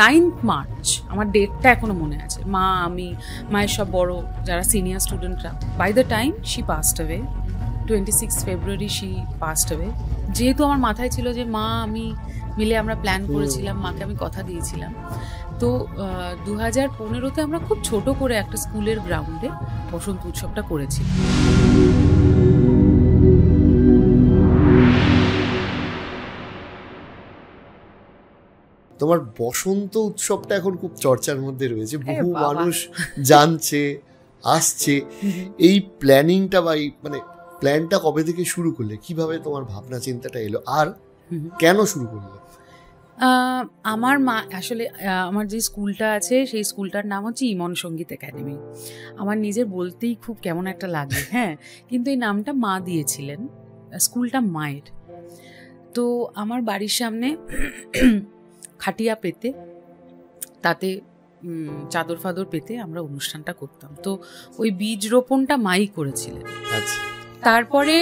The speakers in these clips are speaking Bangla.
9th মার্চ আমার ডেটটা এখনো মনে আছে। মা, আমি, মায়ের সব বড় যারা সিনিয়র স্টুডেন্টরা, by the time she passed away, 26 February she passed away. যেহেতু আমার মাথায় ছিল যে মা আমি মিলে আমরা প্ল্যান করেছিলাম, মাকে আমি কথা দিয়েছিলাম, তো 2015-তে আমরা খুব ছোট করে একটা স্কুলের গ্রাউন্ডে বসন্ত উৎসবটা করেছি। তোমার বসন্ত উৎসবটা এখন খুব চর্চার মধ্যে রয়েছে, বহু মানুষ জানছে, আসছে। এই প্ল্যানিংটা বা মানে প্ল্যানটা কবে থেকে শুরু করলে, কিভাবে তোমার ভাবনা চিন্তাটা এলো, আর কেন শুরু করলে? আমার মা আসলে আমার যে স্কুলটা আছে সেই স্কুলটার নাম হচ্ছে ইমন সঙ্গীত একাডেমি। আমার নিজের বলতেই খুব কেমন একটা লাগে, হ্যাঁ, কিন্তু এই নামটা মা দিয়েছিলেন, স্কুলটা মায়ের। তো আমার বাড়ির সামনে খাটিয়া পেতে, তাতে চাদর ফাদর পেতে আমরা অনুষ্ঠানটা করতাম। তো ওই বীজ রোপণটা মাই করেছিলেন। তারপরে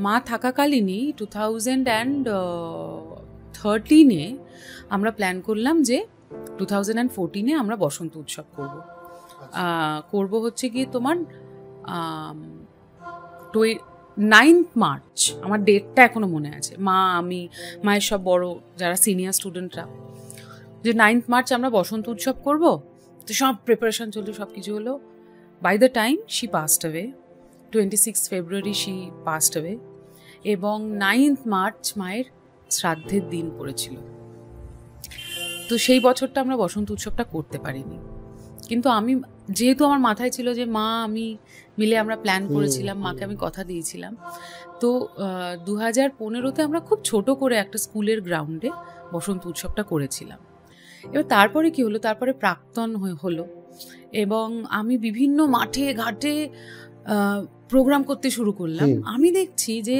মা থাকাকালীনই 2013-এ আমরা প্ল্যান করলাম যে 2014-এ আমরা বসন্ত উৎসব করব হচ্ছে গিয়ে তোমার 9th মার্চ আমার ডেটটা এখনো মনে আছে। মা, আমি, মায়ের সব বড় যারা সিনিয়র স্টুডেন্টরা, যে 9th মার্চ আমরা বসন্ত উৎসব করব। তো সব প্রিপারেশন চললো, সব কিছু হলো। By the time she passed away, 26 February she passed away, এবং 9th মার্চ মায়ের শ্রাদ্ধের দিন পড়েছিল। তো সেই বছরটা আমরা বসন্ত উৎসবটা করতে পারিনি। কিন্তু আমি, যেহেতু আমার মাথায় ছিল যে মা আমি মিলে আমরা প্ল্যান করেছিলাম, মাকে আমি কথা দিয়েছিলাম, তো 2015-তে আমরা খুব ছোট করে একটা স্কুলের গ্রাউন্ডে বসন্ত উৎসবটা করেছিলাম। এবার তারপরে কি হলো, তারপরে প্রাক্তন হলো এবং আমি বিভিন্ন মাঠে ঘাটে প্রোগ্রাম করতে শুরু করলাম। আমি দেখছি যে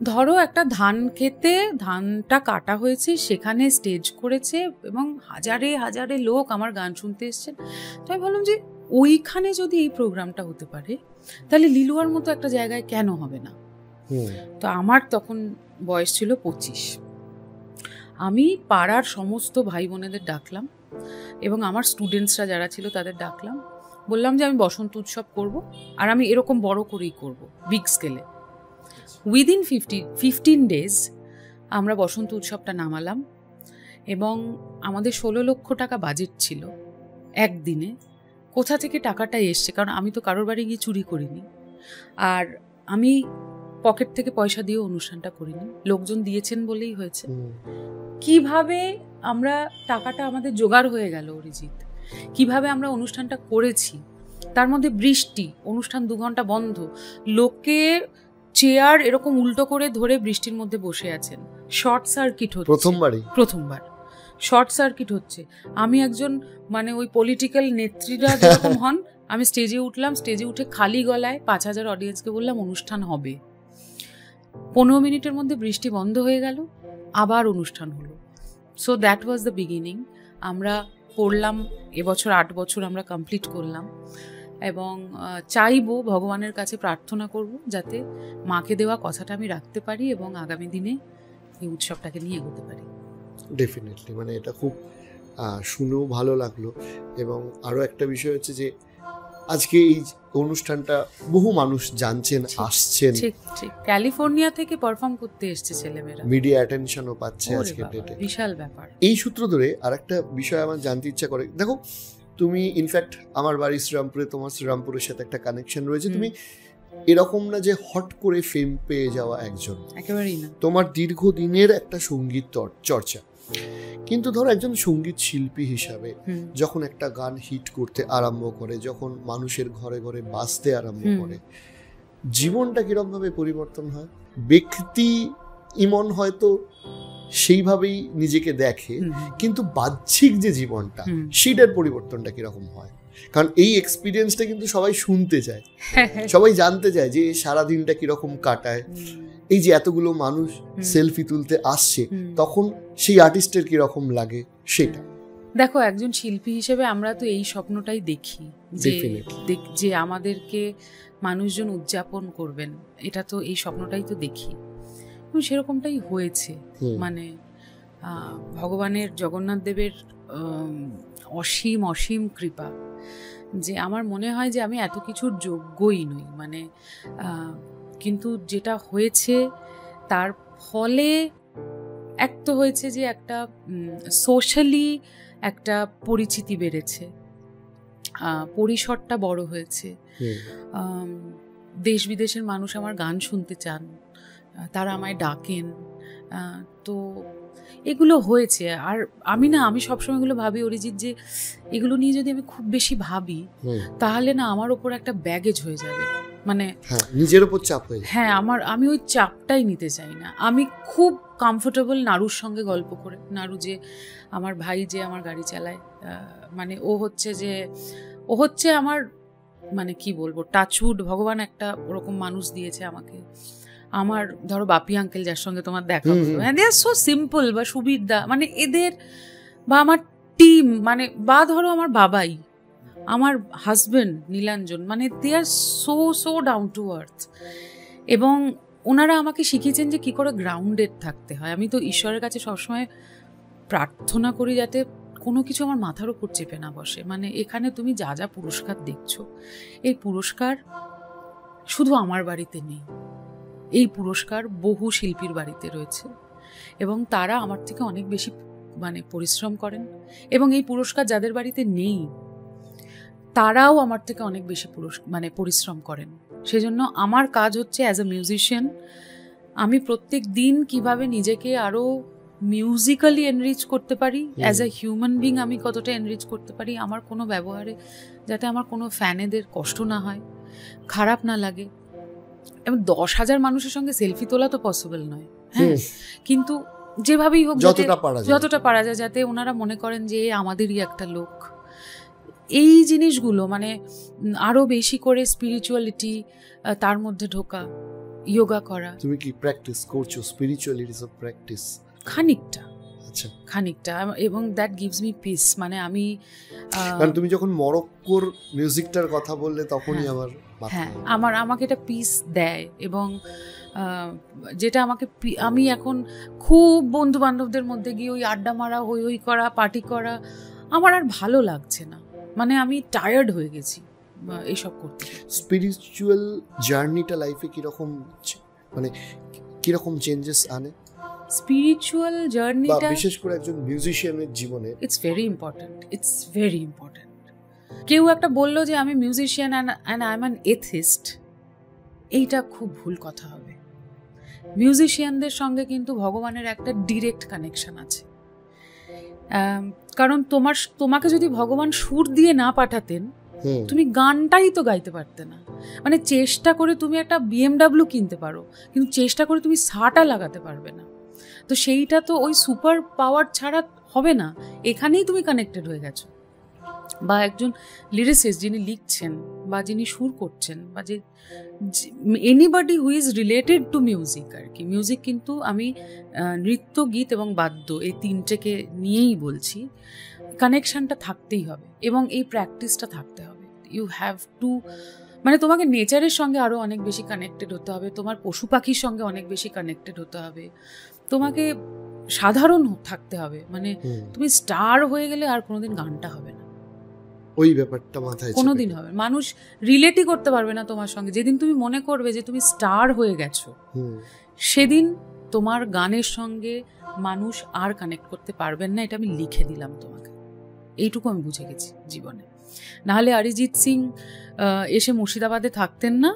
ধরো একটা ধান খেতে, ধানটা কাটা হয়েছে, সেখানে স্টেজ করেছে এবং হাজারে হাজারে লোক আমার গান শুনতে এসছেন। তো আমি ভাবলাম যে ওইখানে যদি এই প্রোগ্রামটা হতে পারে তাহলে লিলুয়ার মতো একটা জায়গায় কেন হবে না। তো আমার তখন বয়স ছিল 25। আমি পাড়ার সমস্ত ভাই বোনেদের ডাকলাম এবং আমার স্টুডেন্টসরা যারা ছিল তাদের ডাকলাম, বললাম যে আমি বসন্ত উৎসব করব, আর আমি এরকম বড় করেই করব, বিগ স্কেলে। উইদিন 15 ডেজ আমরা বসন্ত উৎসবটা নামালাম এবং আমাদের 16 লক্ষ টাকা বাজেট ছিল একদিনে। কোথা থেকে টাকাটা এসছে, কারণ আমি তো কারোর বাড়ি গিয়ে চুরি করিনি, আর আমি পকেট থেকে পয়সা দিয়ে অনুষ্ঠানটা করিনি, লোকজন দিয়েছেন বলেই হয়েছে। কিভাবে আমরা টাকাটা আমাদের জোগাড় হয়ে গেল অরিজিৎ, কিভাবে আমরা অনুষ্ঠানটা করেছি, তার মধ্যে বৃষ্টি, অনুষ্ঠান 2 ঘন্টা বন্ধ, লোকে চেয়ার এরকম উল্টো করে ধরে বৃষ্টির মধ্যে বসে আছেন, শর্ট সার্কিট হচ্ছে প্রথমবার শর্ট সার্কিট হচ্ছে। আমি একজন মানে ওই পলিটিক্যাল নেত্রীরা যেরকম হন, আমি স্টেজে উঠলাম, স্টেজে উঠে খালি গলায় 5000 অডিয়েন্সকে বললাম অনুষ্ঠান হবে। 15 মিনিটের মধ্যে বৃষ্টি বন্ধ হয়ে গেল, আবার অনুষ্ঠান হলো। So that was the beginning. আমরা পড়লাম, এবছর 8 বছর আমরা কমপ্লিট করলাম এবং চাইবো, ভগবানের কাছে প্রার্থনা করব যাতে মাকে দেওয়া কথাটা আমি রাখতে পারি এবং আগামী দিনে এই উৎসবটাকে নিয়ে এগোতে পারি। ডেফিনেটলি, মানে এটা খুব শুনেও ভালো লাগলো। এবং আরও একটা বিষয় হচ্ছে যে আজকে এই অনুষ্ঠানটা বহু মানুষ জানছেন, আসছেন, ঠিক ক্যালিফোর্নিয়া থেকে পারফর্ম করতে এসেছে ছেলেমেয়েরা, মিডিয়া অ্যাটেনশনও পাচ্ছে আজকে ডেটে, বিশাল ব্যাপার। এই সূত্র ধরে আরেকটা বিষয় আমার জানতে ইচ্ছা করে। দেখো, তুমি ইনফ্যাক্ট আমার বাড়ি শ্রীরামপুরে, তোমার শ্রীরামপুরের সাথে একটা কানেকশন রয়েছে। তুমি এরকম না যে হট করে ফেম পেয়ে যাওয়া একজন, একেবারেই না। তোমার দীর্ঘদিনের একটা সঙ্গীত চর্চা। কিন্তু ধরো একজন সঙ্গীত শিল্পী হিসাবে যখন একটা গান হিট করতে আরম্ভ করে, যখন মানুষের ঘরে ঘরে বাজতে আরম্ভ করে, জীবনটা কিরকম ভাবে পরিবর্তন হয়? ব্যক্তি ইমন হয়তো সেইভাবেই নিজেকে দেখে, কিন্তু বাহ্যিক যে জীবনটা, সেটার পরিবর্তনটা কিরকম হয়? কারণ এই এক্সপিরিয়েন্সটা কিন্তু সবাই শুনতে চায়, সবাই জানতে চায় যে সারাদিনটা কিরকম কাটায়। এই যে এতগুলো মানুষ সেলফি তুলতে আসছে, তখন সেই আর্টিস্টের কিরকম লাগে সেটা। দেখো, একজন শিল্পী হিসেবে আমরা তো এই স্বপ্নটাই দেখি যে আমাদেরকে মানুষজন উদযাপন করবেন, এটা তো এই স্বপ্নটাই তো দেখি এবং সেরকমটাই হয়েছে। মানে ভগবানের জগন্নাথ দেবের অসীম অসীম কৃপা যে আমার মনে হয় যে আমি এত কিছুর যোগ্যই নই, মানে কিন্তু যেটা হয়েছে তার ফলে এক তো হয়েছে যে একটা সোশ্যালি একটা পরিচিতি বেড়েছে, পরিসরটা বড় হয়েছে, দেশ বিদেশের মানুষ আমার গান শুনতে চান, তারা আমায় ডাকেন, তো এগুলো হয়েছে। আর আমি সবসময় এগুলো ভাবি অরিজিৎ যে এগুলো নিয়ে যদি আমি খুব বেশি ভাবি তাহলে না আমার ওপর একটা ব্যাগেজ হয়ে যাবে, মানে নিজের উপর চাপ হয়ে যাবে। হ্যাঁ, আমি ওই চাপটাই নিতে চাই না। আমি খুব কমফোর্টেবল নাড়ুর সঙ্গে গল্প করে। নাড়ু যে আমার ভাই, যে আমার গাড়ি চালায়, মানে ও হচ্ছে আমার, মানে কি বলবো, টাচউড, ভগবান একটা ওরকম মানুষ দিয়েছে আমাকে। আমার ধরো বাপি আঙ্কেল যার সঙ্গে তোমার দেখা হলো, দে আর সো সিম্পল, বা সুবিরদা, মানে এদের, বা আমার টিম, মানে বা ধরো আমার বাবাই, আমার হাজবেন্ড নীলাঞ্জন, মানে দে আর সো ডাউন টু আর্থ। এবং ওনারা আমাকে শিখিয়েছেন যে কি করে গ্রাউন্ডেড থাকতে হয়। আমি তো ঈশ্বরের কাছে সবসময় প্রার্থনা করি যাতে কোনো কিছু আমার মাথার উপর চেপে না বসে। মানে এখানে তুমি যা যা পুরস্কার দেখছো, এই পুরস্কার শুধু আমার বাড়িতে নেই, এই পুরস্কার বহু শিল্পীর বাড়িতে রয়েছে এবং তারা আমার থেকে অনেক বেশি মানে পরিশ্রম করেন। এবং এই পুরস্কার যাদের বাড়িতে নেই তারাও আমার থেকে অনেক বেশি মানে পরিশ্রম করেন। সেজন্য আমার কাজ হচ্ছে অ্যাজ এ মিউজিশিয়ান আমি প্রত্যেক দিন কিভাবে নিজেকে আরো মিউজিক্যালি এনরিচ করতে পারি, অ্যাজ এ হিউম্যান বিং আমি কতটা এনরিচ করতে পারি, আমার কোনো ব্যবহারে যাতে আমার কোনো ফ্যানেদের কষ্ট না হয়, খারাপ না লাগে। এবং 10,000 মানুষের সঙ্গে সেলফি তোলা তো পসিবল নয়, হ্যাঁ, কিন্তু যেভাবেই হোক যতটা পারা যায় যাতে ওনারা মনে করেন যে আমাদেরই একটা লোক। এই জিনিসগুলো মানে আরো বেশি করে স্পিরিচুয়ালিটি তার মধ্যে ঢোকা, যোগা করা। তুমি কি প্র্যাকটিস করছো স্পিরিচুয়ালিটিস অফ প্র্যাকটিস? খানিকটা, এবং দ্যাট গিভস মি পিস। মানে আমি তুমি যখন মরক্কোর মিউজিকটার কথা বললে তখনই আমাকে এটা পিস দেয়। এবং যেটা আমি এখন খুব বন্ধু বান্ধবদের মধ্যে গিয়ে ওই আড্ডা মারা, হই হই করা, পার্টি করা আমার আর ভালো লাগছে না। মানে আমি টায়ার্ড হয়ে গেছি এইসব করতে। স্পিরিচুয়াল জার্নিটা লাইফে কিরকম, মানে কিরকম চেঞ্জেস আনে? স্পিরিচুয়াল জার্নিটা বিশেষ করে একজন মিউজিশিয়ানের জীবনে ইটস ভেরি ইম্পর্টেন্ট। কেউ একটা বললো যে আমি musician and I am an atheist, এইটা খুব ভুল কথা হবে। মিউজিশিয়ানদের সঙ্গে কিন্তু ভগবানের একটা ডিরেক্ট কানেকশন আছে। কারণ তোমাকে যদি ভগবান সুর দিয়ে না পাঠাতেন তুমি গানটাই তো গাইতে পারতে না। মানে চেষ্টা করে তুমি একটা BMW কিনতে পারো, কিন্তু চেষ্টা করে তুমি সাটা লাগাতে পারবে না। তো সেইটা তো ওই সুপার পাওয়ার ছাড়া হবে না। এখানেই তুমি কানেক্টেড হয়ে গেছো। বা একজন লিরিসিস্ট যিনি লিখছেন বা যিনি সুর করছেন, বা যে anybody who is related to music আর কি। মিউজিক কিন্তু আমি নৃত্য, গীত এবং বাদ্য এই তিনটেকে নিয়েই বলছি। কানেকশনটা থাকতেই হবে এবং এই প্র্যাকটিসটা থাকতে হবে। ইউ হ্যাভ টু, মানে তোমাকে নেচারের সঙ্গে আরও অনেক বেশি কানেক্টেড হতে হবে, তোমার পশু পাখির সঙ্গে অনেক বেশি কানেক্টেড হতে হবে, তোমাকে সাধারণ থাকতে হবে। মানে তুমি স্টার হয়ে গেলে আর কোনোদিন গানটা হবে না, ওই ব্যাপারটা মাথায় কোনোদিন হবে। মানুষ রিলেটই করতে পারবে না তোমার সঙ্গে। যেদিন তুমি মনে করবে যে তুমি স্টার হয়ে গেছো, সেদিন তোমার গানের সঙ্গে মানুষ আর কানেক্ট করতে পারবেন না। এটা আমি লিখে দিলাম তোমাকে, এইটুকু আমি বুঝে গেছি জীবনে। নাহলে অরিজিৎ সিং এসে মুর্শিদাবাদে থাকতেন না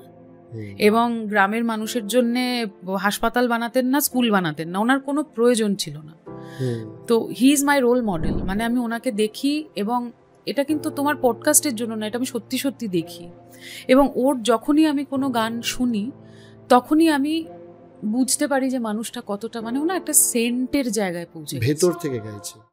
এবং গ্রামের মানুষের জন্য হাসপাতাল বানাতেন না, স্কুল বানাতেন না, ওনার কোনো প্রয়োজন ছিল না। তো he is my role model. মানে আমি ওনাকে দেখি, এবং এটা কিন্তু তোমার পডকাস্টের জন্য না, এটা আমি সত্যি সত্যি দেখি। এবং ওর যখনই আমি কোনো গান শুনি তখনই আমি বুঝতে পারি যে মানুষটা কতটা, মানে ওনা একটা সেন্টের জায়গায় পৌঁছে, ভেতর থেকে গাইছে।